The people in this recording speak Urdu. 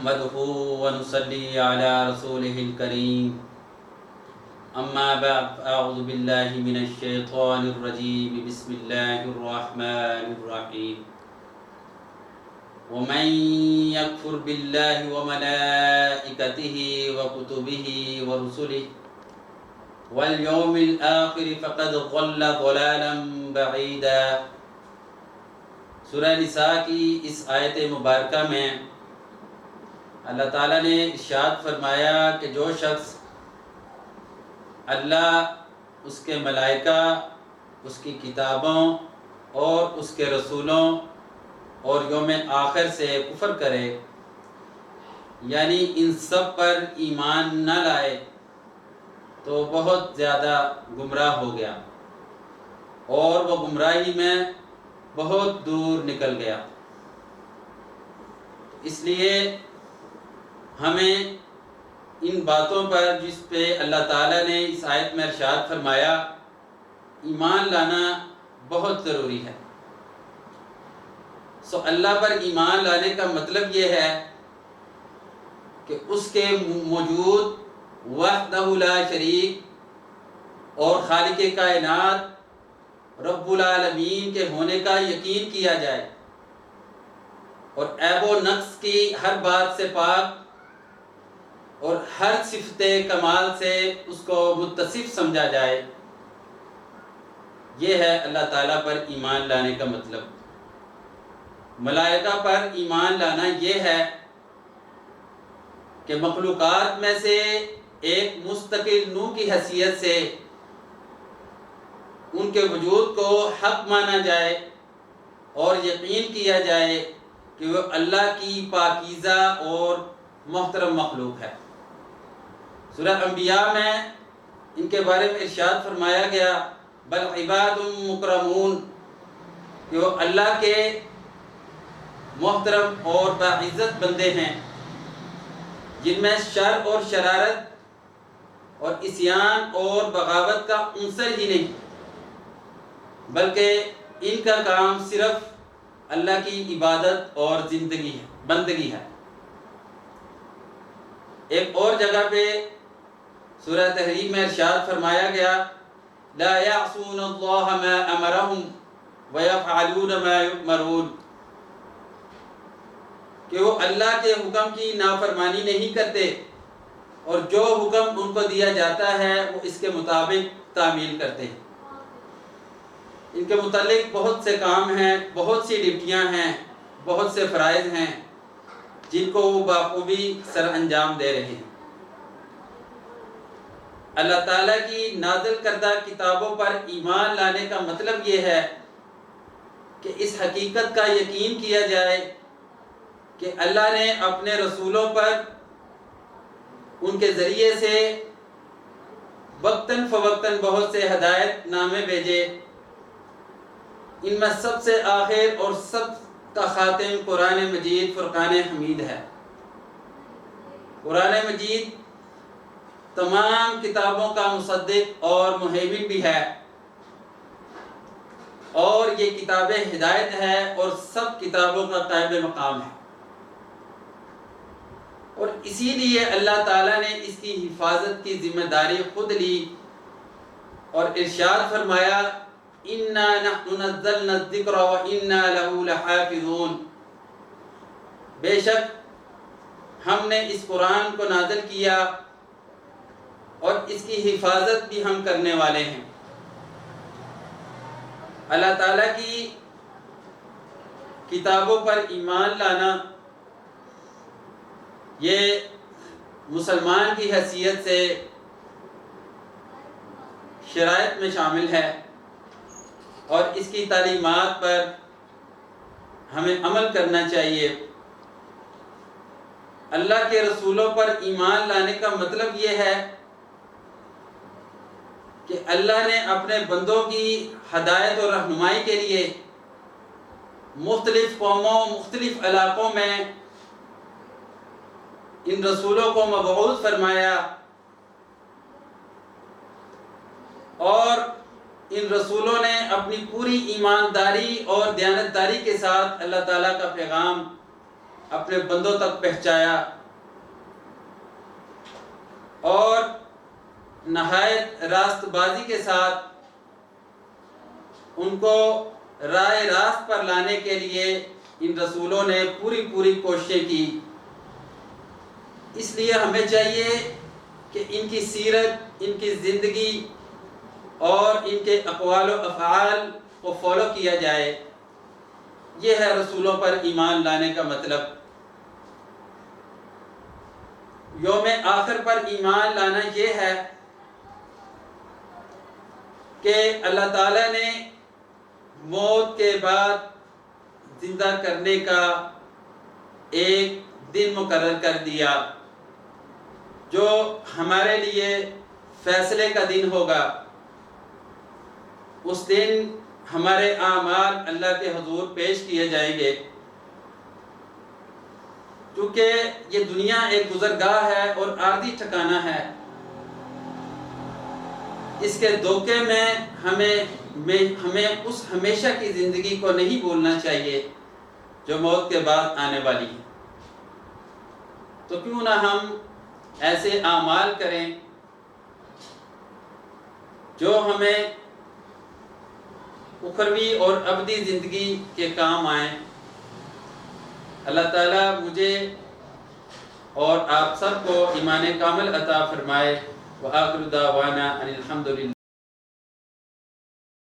نحمده ونصلي على رسوله الكريم أما بعد أعوذ بالله من الشيطان الرجيم بسم الله الرحمن الرحيم ومن يكفر بالله وملائكته وكتبه ورسله واليوم الآخر فقد ضل ضلالا بعيدا۔ سورہ نساء کی اس آیت مبارکہ میں اللہ تعالیٰ نے ارشاد فرمایا کہ جو شخص اللہ، اس کے ملائکہ، اس کی کتابوں اور اس کے رسولوں اور یوم آخر سے کفر کرے، یعنی ان سب پر ایمان نہ لائے، تو بہت زیادہ گمراہ ہو گیا اور وہ گمراہی میں بہت دور نکل گیا۔ اس لیے ہمیں ان باتوں پر جس پہ اللہ تعالیٰ نے اس آیت میں ارشاد فرمایا ایمان لانا بہت ضروری ہے۔ اللہ پر ایمان لانے کا مطلب یہ ہے کہ اس کے موجود وحدہ لا شریک اور خالق کائنات رب العالمین کے ہونے کا یقین کیا جائے اور عیب و نقص کی ہر بات سے پاک اور ہر صفت کمال سے اس کو متصف سمجھا جائے۔ یہ ہے اللہ تعالیٰ پر ایمان لانے کا مطلب۔ ملائکہ پر ایمان لانا یہ ہے کہ مخلوقات میں سے ایک مستقل نور کی حیثیت سے ان کے وجود کو حق مانا جائے اور یقین کیا جائے کہ وہ اللہ کی پاکیزہ اور محترم مخلوق ہے۔ سورہ انبیاء میں ان کے بارے میں ارشاد فرمایا گیا بل عباد مکرمون، کہ وہ اللہ کے محترم اور باعزت بندے ہیں جن میں شر اور شرارت اور عصیان اور بغاوت کا عنصر ہی نہیں، بلکہ ان کا کام صرف اللہ کی عبادت اور بندگی ہے۔ ایک اور جگہ پہ سورہ تحریم میں ارشاد فرمایا گیا لا یعصون اللہ ما امرہم ویفعلون ما یؤمرون، کہ وہ اللہ کے حکم کی نافرمانی نہیں کرتے اور جو حکم ان کو دیا جاتا ہے وہ اس کے مطابق تعمیل کرتے ہیں۔ ان کے متعلق بہت سے کام ہیں، بہت سی ڈیوٹیاں ہیں، بہت سے فرائض ہیں جن کو وہ بخوبی سر انجام دے رہے ہیں۔ اللہ تعالیٰ کی نازل کردہ کتابوں پر ایمان لانے کا مطلب یہ ہے کہ اس حقیقت کا یقین کیا جائے کہ اللہ نے اپنے رسولوں پر ان کے ذریعے سے وقتاً فوقتاً بہت سے ہدایت نامے بھیجے، ان میں سب سے آخر اور سب کا خاتم قرآن مجید فرقان حمید ہے۔ قرآن مجید تمام کتابوں کا مصدق اور مہیمن بھی ہے، اور یہ کتاب ہدایت ہے اور سب کتابوں کا قائم مقام ہے، اور اسی لیے اللہ تعالیٰ نے اس کی حفاظت کی ذمہ داری خود لی اور ارشاد فرمایا اِنَّا نَحْنُ نَزَّلْنَا الذِّكْرَ وَإِنَّا لَهُ لَحَافِظُونَ، بے شک ہم نے اس قرآن کو نازل کیا اور اس کی حفاظت بھی ہم کرنے والے ہیں۔ اللہ تعالیٰ کی کتابوں پر ایمان لانا یہ مسلمان کی حیثیت سے شرائط میں شامل ہے اور اس کی تعلیمات پر ہمیں عمل کرنا چاہیے۔ اللہ کے رسولوں پر ایمان لانے کا مطلب یہ ہے کہ اللہ نے اپنے بندوں کی ہدایت اور رہنمائی کے لیے مختلف قوموں، مختلف علاقوں میں ان رسولوں کو مبعوث فرمایا، اور ان رسولوں نے اپنی پوری ایمانداری اور دیانتداری کے ساتھ اللہ تعالیٰ کا پیغام اپنے بندوں تک پہنچایا اور نہایت راست بازی کے ساتھ ان کو راہ راست پر لانے کے لیے ان رسولوں نے پوری کوششیں کی۔ اس لیے ہمیں چاہیے کہ ان کی سیرت، ان کی زندگی اور ان کے اقوال و افعال کو فالو کیا جائے۔ یہ ہے رسولوں پر ایمان لانے کا مطلب۔ یوم آخر پر ایمان لانا یہ ہے کہ اللہ تعالیٰ نے موت کے بعد زندہ کرنے کا ایک دن مقرر کر دیا جو ہمارے لیے فیصلے کا دن ہوگا۔ اس دن ہمارے اعمال اللہ کے حضور پیش کیے جائیں گے، کیونکہ یہ دنیا ایک گزرگاہ ہے اور عارضی ٹھکانہ ہے۔ اس کے دھوکے میں ہمیں اس ہمیشہ کی زندگی کو نہیں بھولنا چاہیے جو موت کے بعد آنے والی ہے۔ تو کیوں نہ ہم ایسے اعمال کریں جو ہمیں اخروی اور ابدی زندگی کے کام آئیں۔ اللہ تعالیٰ مجھے اور آپ سب کو ایمان کامل عطا فرمائے۔ وآخر دعوانا ان الحمد للہ۔